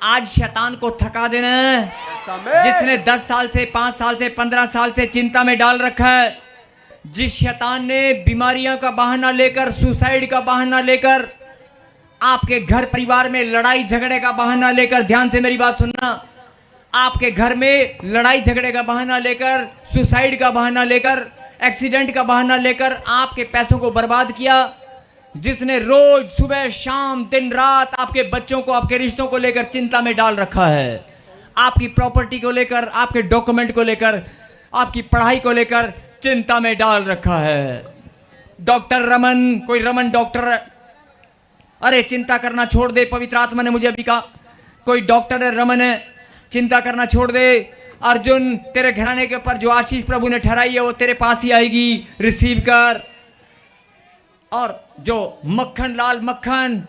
आज शैतान को थका देना है। जिसने 10 साल से, 5 साल से, 15 साल से चिंता में डाल रखा है, जिस शैतान ने बीमारियों का बहाना लेकर, सुसाइड का बहाना लेकर, आपके घर परिवार में लड़ाई झगड़े का बहाना लेकर, ध्यान से मेरी बात सुनना, आपके घर में लड़ाई झगड़े का बहाना लेकर, सुसाइड का बहाना लेकर, एक्सीडेंट का बहाना लेकर आपके पैसों को बर्बाद किया, जिसने रोज सुबह शाम दिन रात आपके बच्चों को, आपके रिश्तों को लेकर चिंता में डाल रखा है, आपकी प्रॉपर्टी को लेकर, आपके डॉक्यूमेंट को लेकर, आपकी पढ़ाई को लेकर चिंता में डाल रखा है। डॉक्टर रमन, कोई रमन डॉक्टर, अरे चिंता करना छोड़ दे, पवित्र आत्मा ने मुझे अभी कहा, कोई डॉक्टर है रमन है, चिंता करना छोड़ दे। अर्जुन, तेरे घराने के ऊपर जो आशीष प्रभु ने ठहराई है वो तेरे पास ही आएगी, रिसीव कर। और जो मक्खन लाल मक्खन,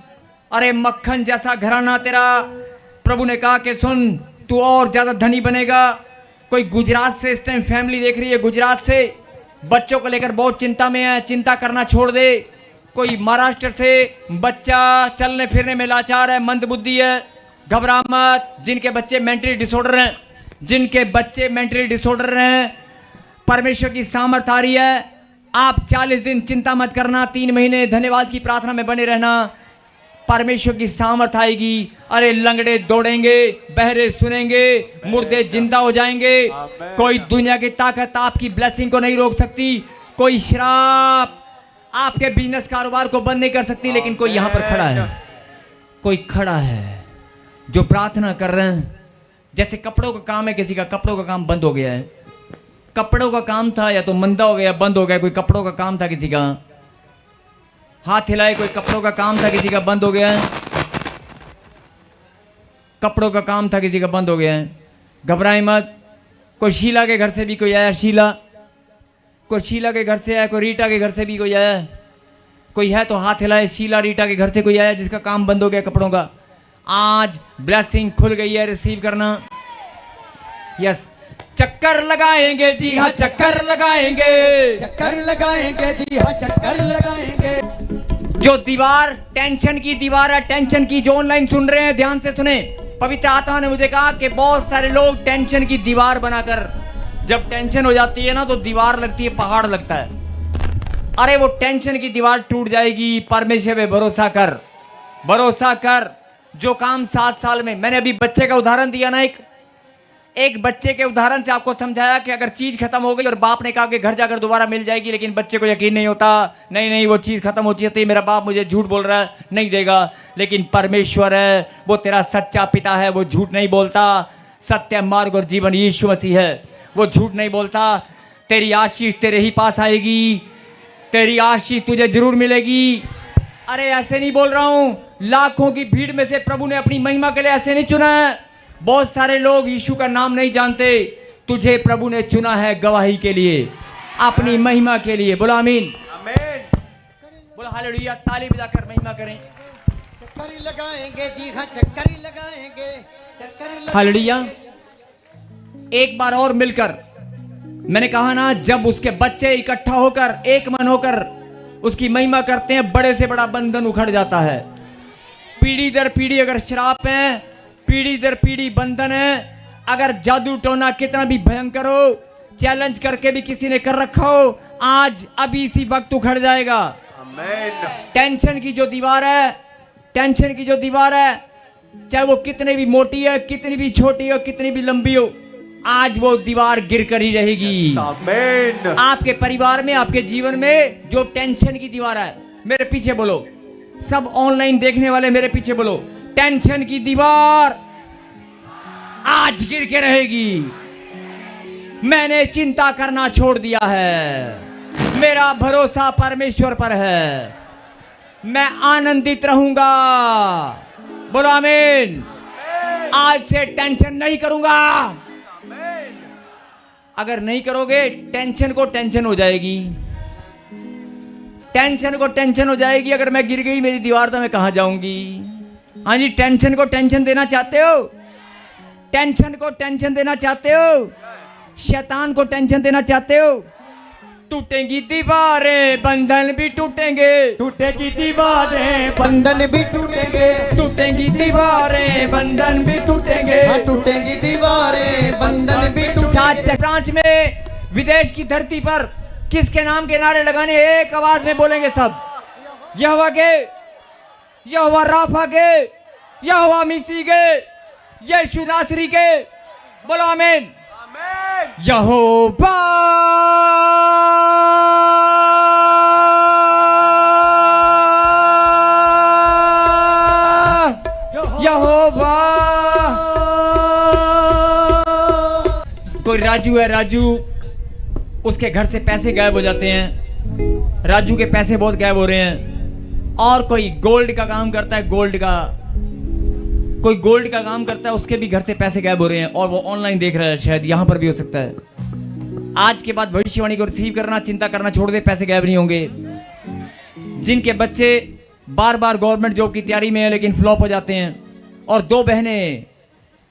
अरे मक्खन जैसा घराना तेरा, प्रभु ने कहा कि सुन तू और ज्यादा धनी बनेगा। कोई गुजरात से इस टाइम फैमिली देख रही है, गुजरात से बच्चों को लेकर बहुत चिंता में है, चिंता करना छोड़ दे। कोई महाराष्ट्र से बच्चा चलने फिरने में लाचार है, मंदबुद्धि है, घबरा मत। जिनके बच्चे मेंटली डिसऑर्डर हैं, जिनके बच्चे मेंटली डिसऑर्डर हैं, परमेश्वर की सामर्थ आ रही है। आप 40 दिन चिंता मत करना, 3 महीने धन्यवाद की प्रार्थना में बने रहना, परमेश्वर की सामर्थ आएगी। अरे लंगड़े दौड़ेंगे, बहरे सुनेंगे, मुर्दे जिंदा हो जाएंगे। कोई दुनिया की ताकत आपकी ब्लेसिंग को नहीं रोक सकती, कोई श्राप आपके बिजनेस कारोबार को बंद नहीं कर सकती। लेकिन कोई यहां पर खड़ा है, कोई खड़ा है जो प्रार्थना कर रहे हैं। जैसे कपड़ों का काम है, किसी का कपड़ों का काम बंद हो गया है, कपड़ों का काम था या तो मंदा हो गया, बंद हो गया। कोई कपड़ों का काम था, किसी का हाथ हिलाए, कोई कपड़ों का काम था, किसी का बंद हो गया है। कपड़ों का काम था, किसी का बंद हो गया है। घबराए मत। कोई शीला के घर से भी कोई आया, शीला, कोई शीला के घर से आया, कोई रीटा के घर से भी कोई आया, कोई है तो हाथ हिलाए। शीला रीटा के घर से कोई आया जिसका काम बंद हो गया कपड़ों का, आज ब्लेसिंग खुल गई है, रिसीव करना। यस, चक्कर लगाएंगे जी हाँ, चक्कर लगाएंगे, चक्कर लगाएंगे जी हाँ, चक्कर लगाएंगे। जो दीवार टेंशन की दीवार है, टेंशन की, जो ऑनलाइन सुन रहे हैं ध्यान से सुने। पवित्र आत्मा ने मुझे कहा कि बहुत सारे लोग टेंशन की दीवार बनाकर, जब टेंशन हो जाती है ना तो दीवार लगती है, पहाड़ लगता है। अरे वो टेंशन की दीवार टूट जाएगी। परमेश्वर पे भरोसा कर, भरोसा कर। जो काम 7 साल में, मैंने अभी बच्चे का उदाहरण दिया ना, एक बच्चे के उदाहरण से आपको समझाया कि अगर चीज खत्म हो गई और बाप ने कहा कि घर जाकर दोबारा मिल जाएगी, लेकिन बच्चे को यकीन नहीं होता, नहीं नहीं वो चीज खत्म होती है, मेरा बाप मुझे झूठ बोल रहा है, नहीं देगा। लेकिन परमेश्वर है, वो तेरा सच्चा पिता है, वो झूठ नहीं बोलता। सत्य मार्ग और जीवन यीशु मसीह है, वो झूठ नहीं बोलता। तेरी आशीष तेरे ही पास आएगी, तेरी आशीष तुझे जरूर मिलेगी। अरे ऐसे नहीं बोल रहा हूं, लाखों की भीड़ में से प्रभु ने अपनी महिमा के लिए ऐसे नहीं चुना है। बहुत सारे लोग यीशु का नाम नहीं जानते, तुझे प्रभु ने चुना है गवाही के लिए, अपनी महिमा के लिए। बोलो आमीन, आमीन, बोलो हालेलुया। ताली बजाकर महिमा करें। चक्कर लगाएंगे जी हाँ, चक्कर लगाएंगे, चक्कर हालेलुया। एक बार और मिलकर, मैंने कहा ना, जब उसके बच्चे इकट्ठा होकर, एक मन होकर उसकी महिमा करते हैं, बड़े से बड़ा बंधन उखड़ जाता है। पीढ़ी दर पीढ़ी अगर श्राप है, पीढ़ी दर पीढ़ी बंधन है, अगर जादू टोना कितना भी भयंकर हो, चैलेंज करके भी किसी ने कर रखा हो, आज अभी इसी वक्त उखड़ जाएगा। आमीन। टेंशन की जो दीवार है, टेंशन की जो दीवार है, चाहे वो कितनी भी मोटी है, कितनी भी छोटी हो, कितनी भी लंबी हो, आज वो दीवार गिर कर ही रहेगी। आमीन। आपके परिवार में, आपके जीवन में जो टेंशन की दीवार है, मेरे पीछे बोलो, सब ऑनलाइन देखने वाले मेरे पीछे बोलो, टेंशन की दीवार आज गिर के रहेगी। मैंने चिंता करना छोड़ दिया है, मेरा भरोसा परमेश्वर पर है, मैं आनंदित रहूंगा। बोलो आमीन। आज से टेंशन नहीं करूंगा। अगर नहीं करोगे, टेंशन को टेंशन हो जाएगी, टेंशन को टेंशन हो जाएगी। अगर मैं गिर गई मेरी दीवार तो मैं कहां जाऊंगी। हाँ जी, टेंशन को टेंशन देना चाहते हो, टेंशन को टेंशन देना चाहते हो, शैतान को टेंशन देना चाहते हो, टूटेंगी दीवारें बंधन भी टूटेंगे, टूटेगी दीवारें बंधन भी टूटेंगे, टूटेंगी दीवारें बंधन भी टूटेंगे। हाँ टूटेंगी दीवारें बंधन भी सात टूटेंगे। ब्रांच में विदेश की धरती पर किसके नाम के नारे लगाने, एक आवाज में बोलेंगे सब। यहोवा के, यहोवा राफा के, यहोवा मिसी के, यीशु नासरी के। बोलो आमीन। यहोवा यहोवा। कोई राजू है, राजू, उसके घर से पैसे गायब हो जाते हैं, राजू के पैसे बहुत गायब हो रहे हैं। और कोई गोल्ड का काम करता है, गोल्ड का, कोई गोल्ड का काम करता है, उसके भी घर से पैसे गायब हो रहे हैं और वो ऑनलाइन देख रहा है, शायद यहां पर भी हो सकता है। आज के बाद भविष्यवाणी को रिसीव करना, चिंता करना छोड़ दे, पैसे गायब नहीं होंगे। जिनके बच्चे बार बार गवर्नमेंट जॉब की तैयारी में है लेकिन फ्लॉप हो जाते हैं, और दो बहनें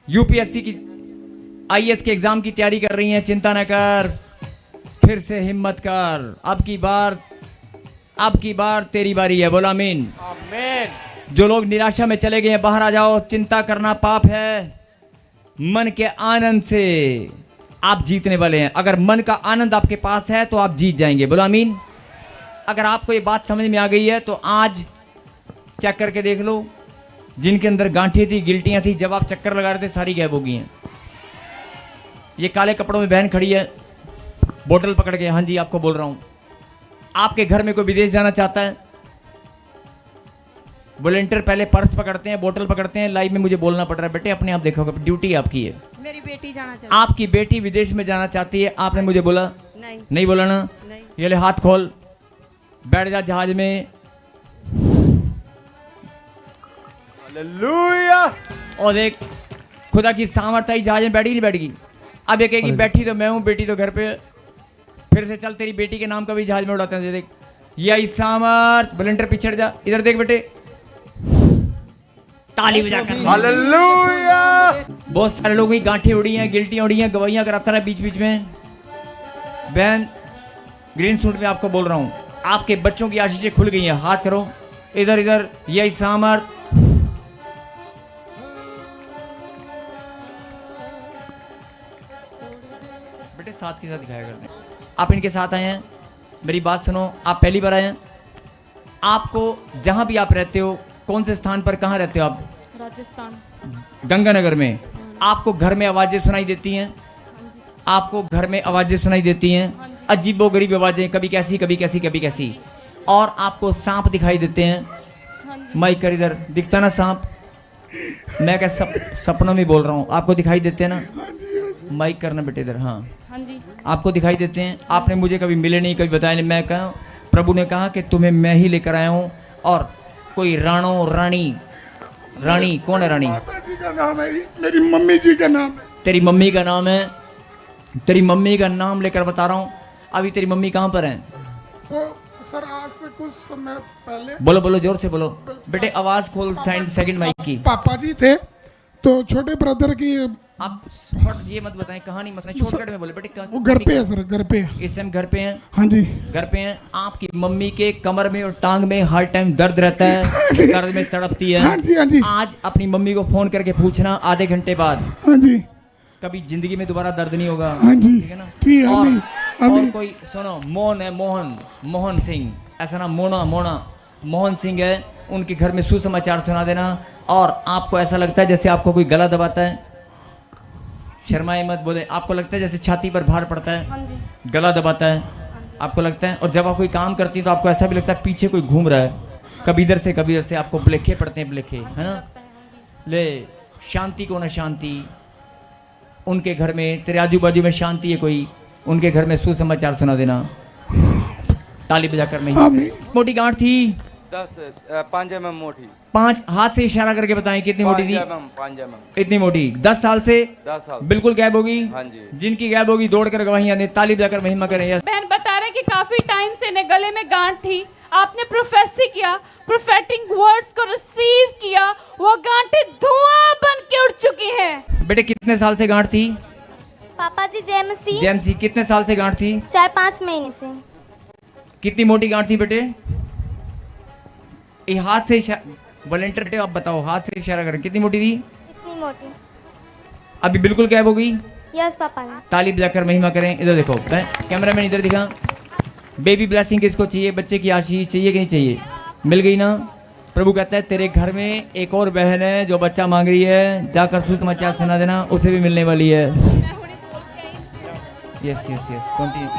यूपीएससी की आईएएस के एग्जाम की तैयारी कर रही हैं, चिंता न कर, फिर से हिम्मत कर, अब की बार तेरी बारी है। बोला आमीन। जो लोग निराशा में चले गए हैं बाहर आ जाओ, चिंता करना पाप है। मन के आनंद से आप जीतने वाले हैं। अगर मन का आनंद आपके पास है तो आप जीत जाएंगे। बोलो आमीन। अगर आपको ये बात समझ में आ गई है तो आज चेक करके देख लो, जिनके अंदर गांठें थी, गिल्टियां थी, जब आप चक्कर लगा रहे थे सारी गायब हो गई हैं। ये काले कपड़ों में बहन खड़ी है बोतल पकड़ के, हाँ जी आपको बोल रहा हूं। आपके घर में कोई विदेश जाना चाहता है, वॉलंटियर पहले पर्स पकड़ते हैं, बोतल पकड़ते हैं, लाइव में मुझे बोलना पड़ रहा है, बेटे अपने आप देखोगे, ड्यूटी आपकी है। मेरी बेटी जाना चाहती आपकी बेटी विदेश में जाना चाहती है, आपने मुझे बोला नहीं बोला ना? नहीं। ये ले हाथ खोल, बैठ जा जहाज में, हालेलुया। और देख खुदा की सामर्थ आई, जहाज में बैठी नहीं बैठगी। अब ये कहेगी बैठी तो मैं हूं, बेटी तो घर पे। फिर से चल, तेरी बेटी के नाम का भी जहाज में उड़ाते हैं। देख ये आई सामर्थ, वॉलंटियर पीछे हट जा, इधर देख बेटे, ताली बजा कर। हालेलुया। बहुत सारे लोगों की गांठें उड़ी हैं, गिल्टियां उड़ी हैं, गवाहियां कराता रहा बीच बीच में। बहन ग्रीन सूट में आपको बोल रहा हूं, आपके बच्चों की आशीषें खुल गई हैं। हाथ करो इधर इधर, यही सामर्थ। बेटे साथ के साथ दिखाया करते हैं। आप इनके साथ आए हैं, मेरी बात सुनो, आप पहली बार आए हैं। आपको जहां भी आप रहते हो, कौन से स्थान पर, कहां रहते हो आप? राजस्थान। गंगानगर में। आपको घर में आवाजें सुनाई देती हैं? आपको घर में आवाजें सुनाई देती हैं, अजीबो गरीब आवाजें, कभी कैसी कभी कैसी कभी कैसी। और आपको सांप दिखाई देते हैं? माइक कर इधर, दिखता ना सांप? मैं क्या सपनों में बोल रहा हूँ, आपको दिखाई देते हैं ना? माइक करना बेटे इधर। हाँ जी। आपको दिखाई देते हैं। आपने मुझे कभी मिले नहीं, कभी बताया नहीं। मैं कहा, प्रभु ने कहा कि तुम्हें मैं ही लेकर आया हूँ। और कोई रानी कौन है? रानी माता जी का नाम है, मेरी मम्मी जी का नाम है। तेरी मम्मी का नाम है? तेरी मम्मी का नाम लेकर बता रहा हूँ। अभी तेरी मम्मी कहाँ पर है? तो सर आज से कुछ समय पहले, बोलो बोलो, जोर से बोलो बेटे, आवाज खोल, सेकंड माइक की। पापा जी थे तो छोटे ब्रदर की, आप ये मत बताएं कहानी, मसला शॉर्टकट में बोले बेटे। वो घर पे है सर, घर पे है। इस टाइम घर पे हैं? हाँ जी। घर पे हैं। आपकी मम्मी के कमर में और टांग में हर टाइम दर्द रहता है, दर्द में तड़पती है। हाँ जी, हाँ जी। आज अपनी मम्मी को फोन करके पूछना आधे घंटे बाद, हाँ जी। कभी जिंदगी में दोबारा दर्द नहीं होगा। हाँ जी, ठीक है ना? ठीक है। और, अभी और अभी कोई सुनो, मोहन है, मोहन सिंह, ऐसा ना, मोना मोहन सिंह है, उनके घर में सुसमाचार सुना देना। और आपको ऐसा लगता है जैसे आपको कोई गला दबाता है, शर्माए मत, बोले, आपको लगता है जैसे छाती पर भार पड़ता है, गला दबाता है, आपको लगता है। और जब आप कोई काम करती है तो आपको ऐसा भी लगता है पीछे कोई घूम रहा है, कभी इधर से कभी इधर से, आपको ब्लेखे पड़ते हैं, ब्लेखे, है ना? ले शांति को ना शांति, उनके घर में, तेरे आजू बाजू में शांति है कोई, उनके घर में सुसमाचार सुना देना। ताली बजाकर नहीं। मोटी गांठ थी 5 mm मोटी। 5 हाथ से इशारा करके बताएं कितनी मोटी थी? 5 mm। इतनी मोटी। 10 साल से 10 साल बिल्कुल गायब होगी। हाँ जी। जिनकी गायब होगी दौड़ कर गवाहियां दें, ताली बजाकर महिमा करें। यस। बहन बता रहे कि काफी टाइम से इन्हें गले में गांठ थी, आपने प्रोफेसी किया, प्रोफेटिक वर्ड्स को रिसीव किया, वो गांठें धुआं बन के उड़ चुकी हैं। बेटे कितने साल से गांठ थी? पापा जी जेएमसी जेएमसी। कितने साल से गांठ थी? 4-5 महीने से। कितनी मोटी गांठ थी बेटे? ये हाथ से वॉलेंटियर आप बताओ, हाथ से इशारा करें, कितनी मोटी थी? इतनी मोटी। अभी बिल्कुल गायब हो गई। यस पापा ने। ताली बजाकर महिमा करें। इधर देखो, कैमरामैन इधर दिखा। बेबी ब्लेसिंग किसको चाहिए? बच्चे की आशीष चाहिए कि नहीं चाहिए? मिल गई ना? प्रभु कहता है तेरे घर में एक और बहन है जो बच्चा मांग रही है, जाकर सुसमाचार सुना देना, उसे भी मिलने वाली है। Yes yes yes, continue.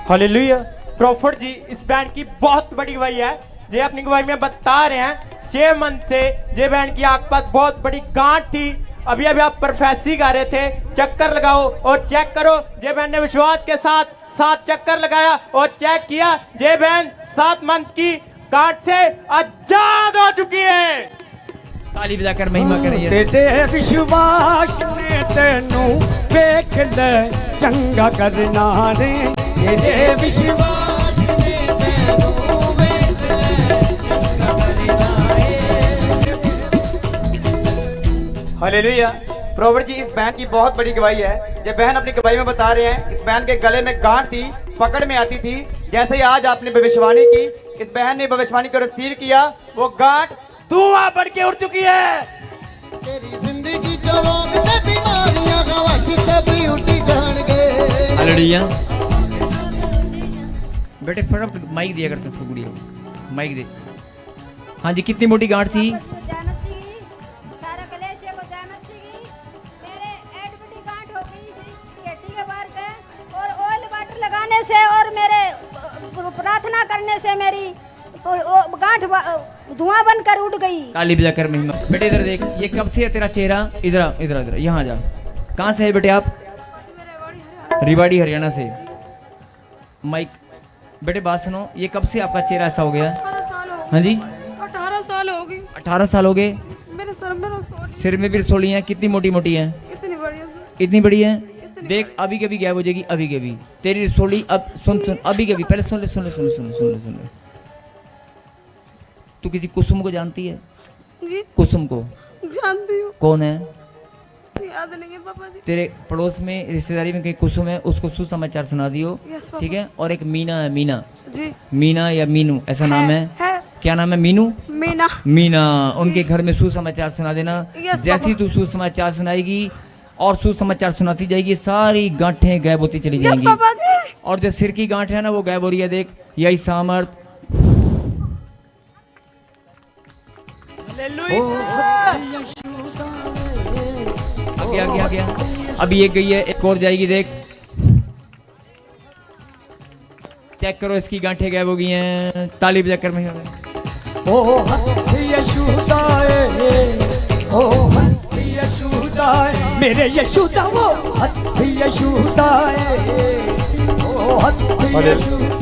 Hallelujah. Prophet ji इस बैंड की बहुत बड़ी गवाही है। ये अपनी गवाही में बता रहे हैं 6 मंथ से ये बैंड की आंख पर बहुत बड़ी गांठ थी। अभी अभी आप प्रोफेसी गा रहे थे, चक्कर लगाओ और चेक करो। ये बैंड ने विश्वास के साथ 7 चक्कर लगाया और चेक किया। ये बैंड 7 मंथ की गांठ से आजाद हो चुकी है। ताली बजाकर महिमा करिए। तेरे विश्वास ने तेनू वेख ले चंगा करना रे। तेरे विश्वास ने तेनू वेख ले चंगा करना रे। हालेलुया। प्रॉफिट जी इस बहन की बहुत बड़ी गवाही है। ये बहन अपनी गवाही में बता रहे हैं इस बहन के गले में गांठ थी, पकड़ में आती थी। जैसे ही आज आपने भविष्यवाणी की, इस बहन ने भविष्यवाणी को रिसीव किया, वो गांठ धुआं बढ़ के उड़ चुकी है। तेरी जिंदगी जो रोग ते बीमारियां गवाच सब उठी जाएंगे। हालेलुया। बेटे फटाफट माइक दिया करते उसको, गुड़िया माइक दे। हाँ जी, कितनी मोटी गांठ थी? लगाने से और मेरे प्रार्थना करने से मेरी गांठ धुआं बनकर उड़ गई। ताली बजाकर महिमा। बेटे इधर देख, ये कब से है तेरा चेहरा? इधर इधर इधर यहाँ जा। कहाँ से है बेटे आप? रिवाड़ी हरियाणा से। माइक बेटे बात सुनो, ये कब से आपका चेहरा ऐसा हो गया? 18 साल हो गए। हाँ जी 18 साल हो गई। 18 साल हो गए। मेरे सिर में भी रसोली है। कितनी मोटी मोटी है? इतनी बड़ी इतनी बड़ी है। देख अभी कभी गायब हो जाएगी, अभी कभी तेरी रसोली। अब सुन सुन, अभी कभी पहले सुन ले सुन ले सुन ले सुन ले सुन ले सुन ले। तू किसी कुसुम को जानती है? जी कुसुम को जानती हूँ। कौन है? याद नहीं है पापा जी। तेरे पड़ोस में रिश्तेदारी में कहीं कुसुम है, उसको सुसमाचार सुना दियो। ठीक है। और एक मीना है, मीना जी, मीना या मीनू ऐसा नाम है। क्या नाम है? मीनू, मीना, मीना। उनके घर में सुसमाचार सुना देना। जैसे तू सुसमाचार सुनाएगी और सुसमाचार सुनाती जाएगी, सारी गांठें गायब होती चली जाएंगी। और जो सिर की गांठ है ना, वो गायब हो रही है। देख यही सामर्थ। आ गया। अभी एक गई है, एक और जाएगी। देख चेक करो, इसकी गांठें गायब हो गई हैं। ताली बजाकर मैं ओ यशुदाए, ओ यशुदाए, मेरे यशुदा वो यशुदाए, ओ यशुदा।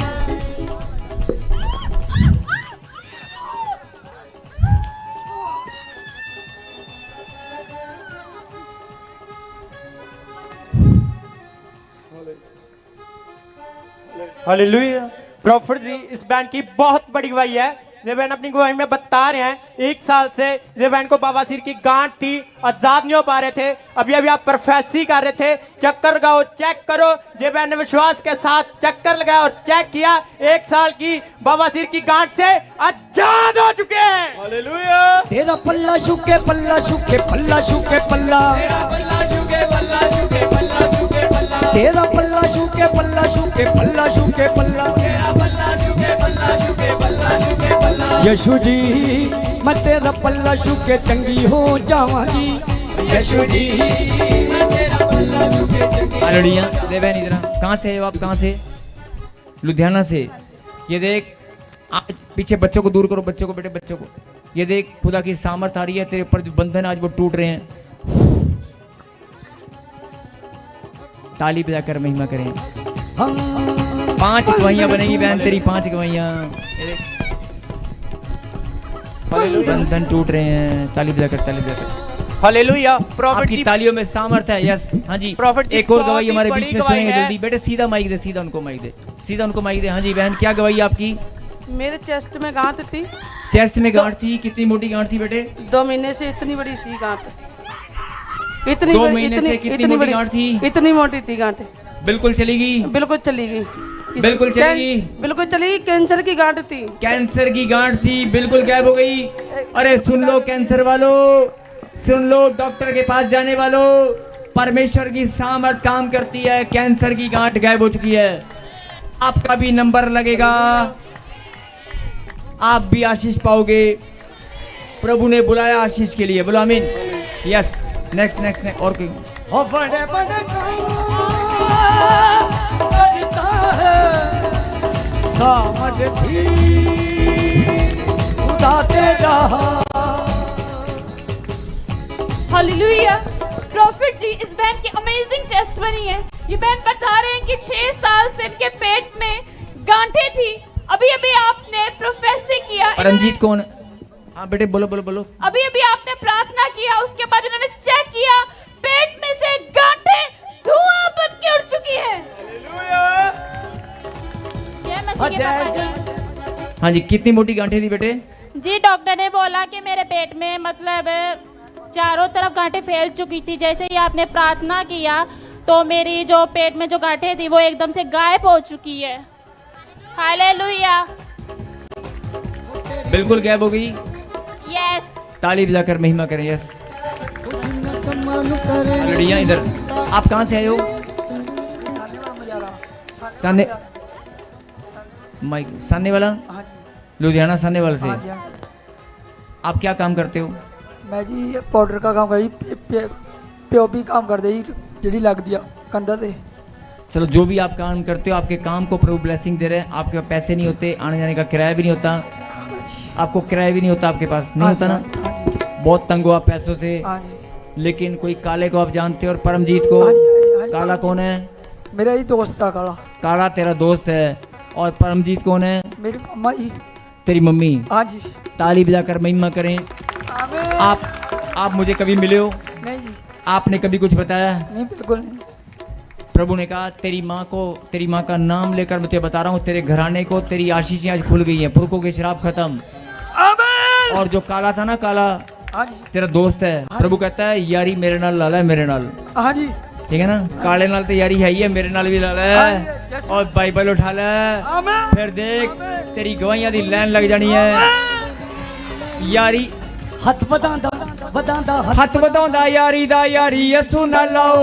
हालेलुया। प्रॉफिट जी इस बैंड की बहुत बड़ी गवाही है। ये बहन अपनी गवाही में बता रहे हैं 1 साल से ये बहन को बवासीर की गांठ थी, आजाद नहीं हो पा रहे थे। अभी अभी आप प्रोफेसी कर रहे थे, चक्कर लगाओ चेक करो। ये बहन ने विश्वास के साथ चक्कर लगाया और चेक किया। 1 साल की बवासीर की गांठ से आजाद हो चुके हैं। हालेलुया। तेरा पल्ला शुके पल्ला शुके पल्ला शुके पल्ला, तेरा पल्ला शुके पल्ला शुके पल्ला शुके पल्ला, तेरा पल्ला शुके पल्ला शुके पल्ला शुके पल्ला, तेरा पल्ला शुके पल्ला शुके पल्ला शुके पल्ला। यशु जी मैं तेरा पल्ला शुके चंगी हो जावांगी। यशु जी मैं तेरा पल्ला शुके चंगी। हालेलुया। ले बहन इधर। कहाँ से है आप? कहाँ से? लुधियाना से। ये देख, आज पीछे बच्चों को दूर करो, बच्चों को, बेटे बच्चों को। ये देख, खुदा की सामर्थ आ रही है तेरे ऊपर, जो बंधन आज वो टूट रहे हैं। ताली बजाकर महिमा करें। 5 गवाहियां बनेगी बहन तेरी, 5 गवाहियां। बंधन टूट रहे हैं, ताली बजाकर, ताली बजाकर। हालेलुया। प्रॉफिट आपकी जी, तालियों में सामर्थ्य है। यस, हाँ जी। प्रॉफिट जी, एक और बहुत गवाही ही हमारे बड़ी बीच में गवाही सुनेंगे है। जल्दी। बेटे सीधा माइक दे, सीधा उनको माइक दे, सीधा उनको माइक दे। हाँ जी बहन, क्या गवाही आपकी? मेरे चेस्ट में गांठ थी, चेस्ट में गांठ थी। कितनी मोटी गांठ थी बेटे? 2 महीने से इतनी बड़ी थी गांठ, इतनी 2 बड़ी- महीने इतनी- से कितनी इतनी मोटी बड़ी- गांठ थी? इतनी मोटी थी गांठ, बिल्कुल चलेगी, बिल्कुल चली गई, बिल्कुल चलेगी, बिल्कुल चली गई। कैंसर की गांठ थी, कैंसर की गांठ थी, बिल्कुल गायब हो गई। अरे सुन लो कैंसर वालों, सुन लो डॉक्टर के पास जाने वालों, परमेश्वर की सामर्थ काम करती है। कैंसर की गांठ गायब हो चुकी है। आपका भी नंबर लगेगा, आप भी आशीष पाओगे। प्रभु ने बुलाया आशीष के लिए, बोलो आमीन। Yes, next next next. और कोई? ओ बड़े बड़े करता है समझ भी उदाते जहां। हालेलुया। प्रॉफिट जी, इस बहन की अमेजिंग टेस्टमनी है। ये बहन बता रहे हैं कि 6 साल से इनके पेट में गांठें थी। अभी अभी आपने प्रोफेसी किया, परमजीत कौन? हाँ बेटे बोलो बोलो बोलो। अभी अभी आपने प्रार्थना किया, उसके बाद इन्होंने चेक किया, पेट में से गांठें धुआं बन के उड़ चुकी है। जय मसीह के पापा जी। हाँ जी, कितनी मोटी गांठें थी बेटे? जी डॉक्टर ने बोला कि मेरे पेट में मतलब चारों तरफ गांठें फैल चुकी थी। जैसे ही आपने प्रार्थना किया तो मेरी जो पेट में जो गांठें थी वो एकदम से गायब हो चुकी है। हालेलुया। बिल्कुल गायब हो गई। यस। ताली बजाकर महिमा करें। यस, लड़ियाँ इधर। आप कहाँ से आए हो? सामने माइक, सामने वाला लुधियाना, सामने वाले से। आप क्या काम करते हो? मैं जी पाउडर का काम करी, पीओपी काम करते जी, ਜਿਹੜੀ लगती है कंधा से। चलो, जो भी आप काम करते हो, आपके काम को प्रभु ब्लेसिंग दे रहे हैं। आपके पास पैसे नहीं होते, आने जाने का किराया भी नहीं होता, आपको किराया भी नहीं होता, आपके पास नहीं होता ना, बहुत तंग हो आप पैसों से। लेकिन कोई काले को आप जानते हो और परमजीत को? काला कौन है? मेरा ही दोस्त था काला। काला तेरा दोस्त है। और परमजीत कौन है? मेरी मम्मा जी। तेरी मम्मी। हाँ जी। ताली बजाकर महिमा करें। आप मुझे कभी मिले हो? नहीं जी। आपने कभी कुछ बताया? नहीं, बिल्कुल नहीं। प्रभु ने कहा तेरी माँ का नाम लेकर मैं तुझे बता रहा हूँ, तेरे घराने को तेरी आशीषें आज खुल गई हैं, पुरखों के शराब खत्म। और जो काला था ना, काला तेरा दोस्त है। प्रभु कहता है यारी मेरे नाल लाला है, मेरे नाल। हाँ जी। ठीक है ना, काले नाल तो यारी है ही है, मेरे नाल भी लाला है। और बाइबल उठा ले, फिर देख तेरी गवाहियां दी लाइन लग जानी है। यारी हथ वधांदा हथ वधांदा यारी दा, यारी यसू ना लाओ।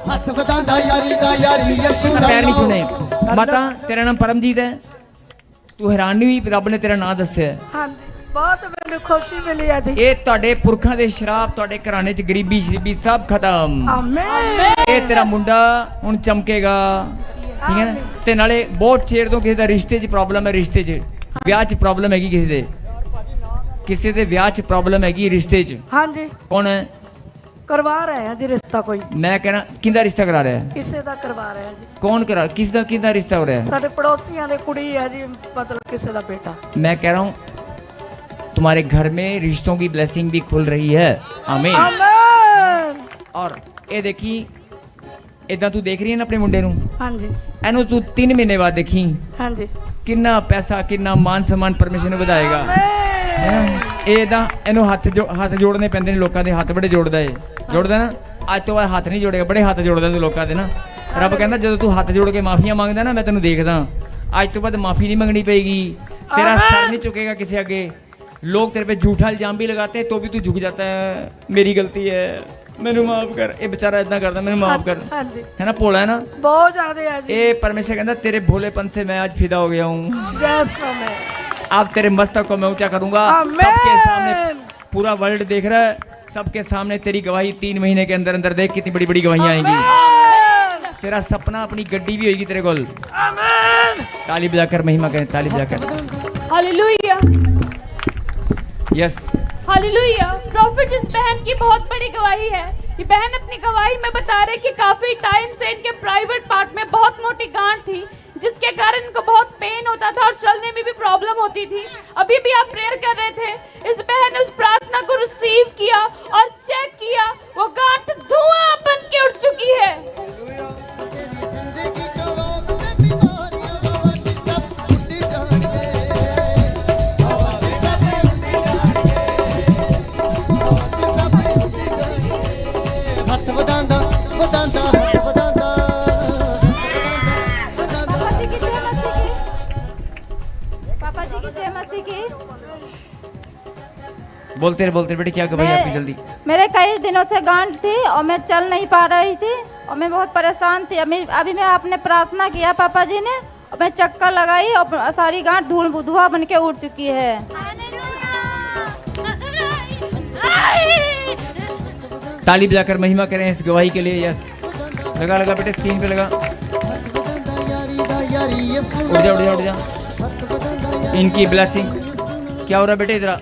हथ वधांदा यारी दा, यारी यसू ना पैर नहीं लाओ। छूने। माता तेरा नाम परमजीत है, तू हैरान नहीं हुई रब ने तेरा नाम दस्या है? हाँ जी, बहुत मैंने खुशी मिली है जी। ਇਹ ਤੁਹਾਡੇ ਪੁਰਖਾਂ ਦੇ ਸ਼ਰਾਬ, ਤੁਹਾਡੇ ਘਰਾਣੇ 'ਚ ਗਰੀਬੀ ਸ਼ਰੀਬੀ ਸਭ ਖਤਮ। आमीन। ਇਹ ਤੇਰਾ ਮੁੰਡਾ ਹੁਣ ਚਮਕੇਗਾ। ਠੀਕ ਹੈ ਨਾ? ਤੇ ਨਾਲੇ ਬਹੁਤ ਚਿਰ ਤੋਂ ਕਿਸੇ ਦਾ ਰਿਸ਼ਤੇ 'ਚ ਪ੍ਰੋਬਲਮ ਹੈ, ਰਿਸ਼ਤੇ 'ਚ ਵਿਆਹ 'ਚ ਪ੍ਰੋਬਲਮ ਹੈਗੀ, ਕਿਸੇ ਦੇ ਵਿਆਹ 'ਚ ਪ੍ਰੋਬਲਮ ਹੈਗੀ, ਰਿਸ਼ਤੇ 'ਚ। हाँ जी, ਕੌਣ ਹੈ? करवा रहे हैं जी रिश्ता, कोई ਮੈਂ ਕਹਿਣਾ ਕਿਹਦਾ ਰਿਸ਼ਤਾ ਕਰਾ ਰਿਹਾ ਹੈ? किसी का करवा रहे हैं जी। ਕੌਣ ਕਰਾ, ਕਿਸ ਦਾ ਕਿਹਦਾ ਰਿਸ਼ਤਾ ਹੋ ਰਿਹਾ ਹੈ? साढ़े पड़ोसियों ने कुड़ी है जी, मतलब किसी का बेटा। मैं कह रहा हूँ तुम्हारे घर में रिश्तों की ब्लेसिंग भी खुल रही है। आमीन। आमीन। और ये देखी इदा तू देख रही है ना अपने मुंडे नू, हाँ जी, एनू तू 3 महीने बाद देखी हाँ जी। किन्ना पैसा किन्ना मान सम्मान परमेश्वर ने ਵਧਾਏਗਾ। ਇਹਦਾ ਇਹਨੂੰ ਹੱਥ ਜੋੜਨੇ ਪੈਂਦੇ ਨੇ, ਲੋਕਾਂ ਦੇ ਹੱਥ ਬੜੇ ਜੋੜਦਾ ਏ, ਜੋੜਦਾ ਨਾ। ਅੱਜ ਤੋਂ ਬਾਅਦ ਹੱਥ ਨਹੀਂ ਜੋੜੇਗਾ, ਬੜੇ ਹੱਥ ਜੋੜਦਾ ਤੂੰ ਲੋਕਾਂ ਦੇ ਨਾ। ਰੱਬ ਕਹਿੰਦਾ ਜਦੋਂ ਤੂੰ ਹੱਥ ਜੋੜ ਕੇ ਮਾਫੀਆਂ ਮੰਗਦਾ ਨਾ, ਮੈਂ ਤੈਨੂੰ ਦੇਖਦਾ। ਅੱਜ ਤੋਂ ਬਾਅਦ ਮਾਫੀ नहीं मंगनी पड़ेगी, तेरा सर नहीं झुकेगा किसी आगे। लोग तेरे पे झूठा इल्जाम भी लगाते हैं तो भी तू झुक जाता है, मेरी गलती है, मैनू माफ कर। ये बेचारा इतना करता, मैनू माफ कर, हाँ जी, है ना, भोला है ना। बहुत ज्यादा है जी। ये परमेश्वर कहता तेरे भोलेपन से मैं आज फिदा हो गया हूँ। यस में अब तेरे मस्तक को मैं ऊंचा करूंगा, आमीन। सबके सामने पूरा वर्ल्ड देख रहा है, सबके सामने तेरी गवाही 3 महीने के अंदर अंदर देख कितनी बड़ी बड़ी गवाहियां आएंगी। तेरा सपना अपनी गड्डी भी होगी तेरे कोल। ताली बजाकर महिमा करें, ताली बजाकर। हालेलुया। Yes, hallelujah. प्रॉफिट इस बहन की बहुत बड़ी गवाही है ये बहन अपनी गवाही में बता रहे कि काफी टाइम से इनके प्राइवेट पार्ट में बहुत मोटी गांठ थी, जिसके कारण इनको बहुत पेन होता था और चलने में भी प्रॉब्लम होती थी। अभी भी आप प्रेयर कर रहे थे, इस बहन ने उस प्रार्थना को रिसीव किया और चेक किया, वो गांठ धुआं बन के उठ चुकी है। जिंदगी जो रोग ते बीमारियां हवा च सब उड़ जाणगे, हवा च सब उड़ जाणगे, हवा च सब उड़ जाणगे। हथ वधांदा वधांदा हथ वधांदा पापा जी की जय मसीह की, पापा जी की जय मसीह की। बोलते रहे बेटे, क्या गवाही आपकी जल्दी। मेरे कई दिनों से गांठ थी और मैं चल नहीं पा रही थी और मैं बहुत परेशान थी। अभी मैं आपने प्रार्थना किया पापा जी ने, और मैं चक्कर लगाई और सारी गांठ धुआं बन के उड़ चुकी है। ताली बजाकर महिमा करें इस गवाही के लिए। यस, लगा लगा बेटे, स्क्रीन पे लगा। उठ जा। इनकी ब्लेसिंग। क्या हो रहा है बेटे, इधर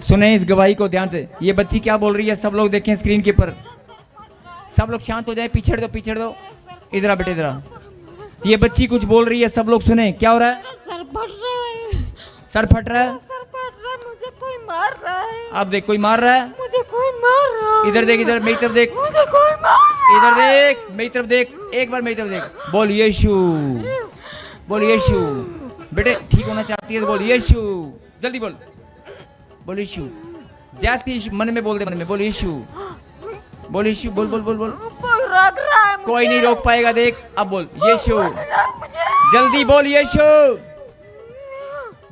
सुने इस गवाही को ध्यान से। ये बच्ची क्या बोल रही है, सब लोग देखें स्क्रीन के ऊपर। सब लोग शांत हो जाए, पीछे दो। इधर आ बेटे, इधर आ। ये बच्ची कुछ बोल रही है, सब लोग सुने। क्या हो रहा है? सर फट रहा है, सर फट रहा है, मुझे कोई मार रहा है, अब देख कोई मार रहा है। मुझे कोई मार रहा है, इधर देख, इधर मेरी तरफ देख, मुझे कोई मार रहा इधर देख, मेरी तरफ देख, एक बार मेरी तरफ देख। बोल यीशु, बोल यीशु। बेटे ठीक होना चाहती है तो बोल यीशु, जल्दी बोल यीशु। जैसे यीशु मन में बोल दे, मन में बोल यीशु, बोल यीशु, बोल। कोई रोक रहा है, कोई नहीं रोक पाएगा, देख अब बोल यीशु, जल्दी बोल यीशु,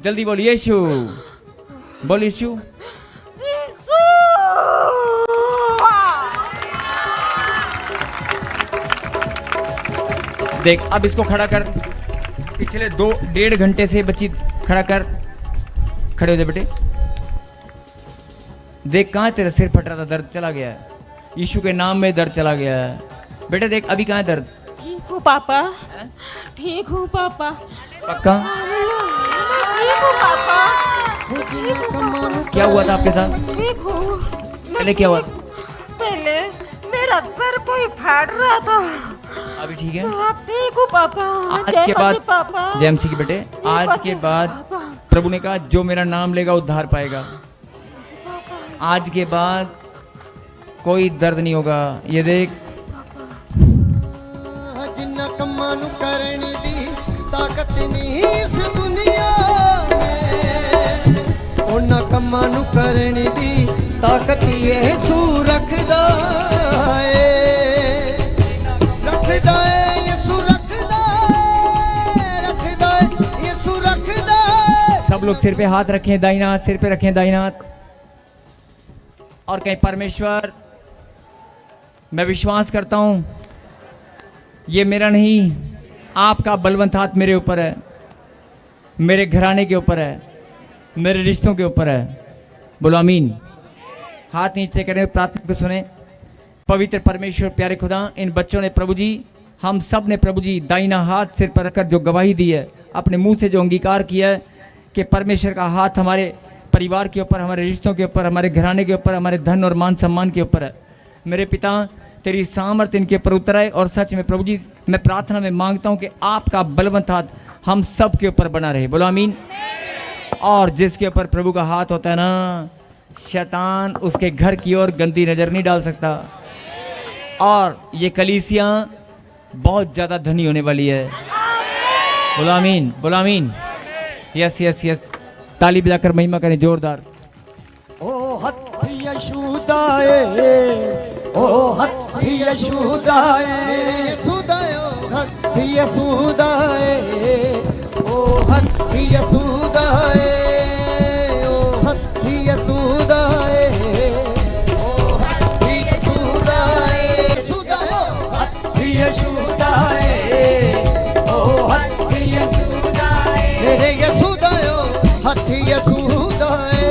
जल्दी बोल यीशु, बोल यीशु। देख अब इसको खड़ा कर। पिछले 2-1.5 घंटे से बच्ची खड़ा कर, खड़े हो जा बेटे। देख कहाँ तेरा सिर फट रहा था, दर्द चला गया है। यीशु के नाम में दर्द चला गया है। बेटे देख अभी कहाँ है दर्द? ठीक हूँ पापा, ठीक हूँ पापा, पक्का? ठीक हूँ पापा। क्या हुआ था आपके साथ? ठीक हूँ। पहले क्या हुआ? पहले मेरा सर कोई फाड़ रहा था, अभी ठीक है? आप ठीक हो पापा? आज के बाद पापा, जय मसीह की बेटे, आज के बाद प्रभु ने कहा जो मेरा नाम लेगा उद्धार पाएगा। आज के बाद कोई दर्द नहीं होगा। ये देख जिन्ना कम्मा नू करने दी ताकत नहीं इस दुनिया में, उन्ना कम्मा नू करने दी ताकत यीशु रखदा है, यीशु रखदा है, यीशु रखदा है। सब लोग सिर पे हाथ रखें, दाहिना हाथ सिर पे रखें, दाहिना हाथ, और कहीं परमेश्वर मैं विश्वास करता हूं ये मेरा नहीं, आपका बलवंत हाथ मेरे ऊपर है, मेरे घराने के ऊपर है, मेरे रिश्तों के ऊपर है। बोलो आमीन। हाथ नीचे करें, प्रार्थना को सुने। पवित्र परमेश्वर प्यारे खुदा, इन बच्चों ने प्रभु जी, हम सब ने प्रभु जी दाहिना हाथ सिर पर रखकर जो गवाही दी है, अपने मुंह से जो अंगीकार किया है कि परमेश्वर का हाथ हमारे परिवार के ऊपर, हमारे रिश्तों के ऊपर, हमारे घराने के ऊपर, हमारे धन और मान सम्मान के ऊपर है। मेरे पिता तेरी सामर्थ इनके ऊपर उतर आए, और सच में प्रभु जी मैं प्रार्थना में मांगता हूं कि आपका बलवंत हाथ हम सब के ऊपर बना रहे। बोलो आमीन। और जिसके ऊपर प्रभु का हाथ होता है ना, शैतान उसके घर की ओर गंदी नजर नहीं डाल सकता। और ये कलीसियां बहुत ज़्यादा धनी होने वाली है। बोलो आमीन, बोलो आमीन। यस यस यस, ताली बजाकर महिमा करें जोरदार। ओ हथ यशूदाए, ओ हथ यशूदाए, मेरे यीशु दायो हथ यीशु दाए, ओ हथ यीशु दाए, ओ हथ यीशु दाए, ओ हथ यीशु दाए, यीशु दायो हथ यशूदाए, ओ हथ यशूदाए, मेरे यीशु दायो हथ यीशु दाए,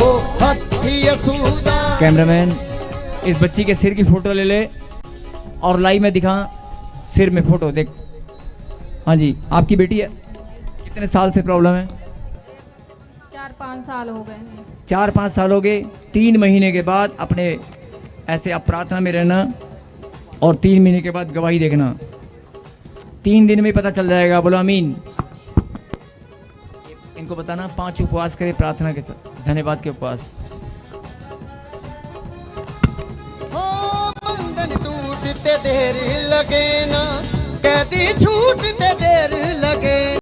ओ हथ यीशु दाए। कैमरामैन इस बच्ची के सिर की फोटो ले ले और लाइव में दिखा, सिर में फोटो देख। हाँ जी, आपकी बेटी है, कितने साल से प्रॉब्लम है? 5 साल हो गए हैं। 4-5 साल हो गए। 3 महीने के बाद अपने ऐसे आप प्रार्थना में रहना और 3 महीने के बाद गवाही देखना। 3 दिन में ही पता चल जाएगा। बोलो आमीन। इनको बताना 5 उपवास करे प्रार्थना के साथ, धन्यवाद के उपवास। हो बंधन टूटते देर लगे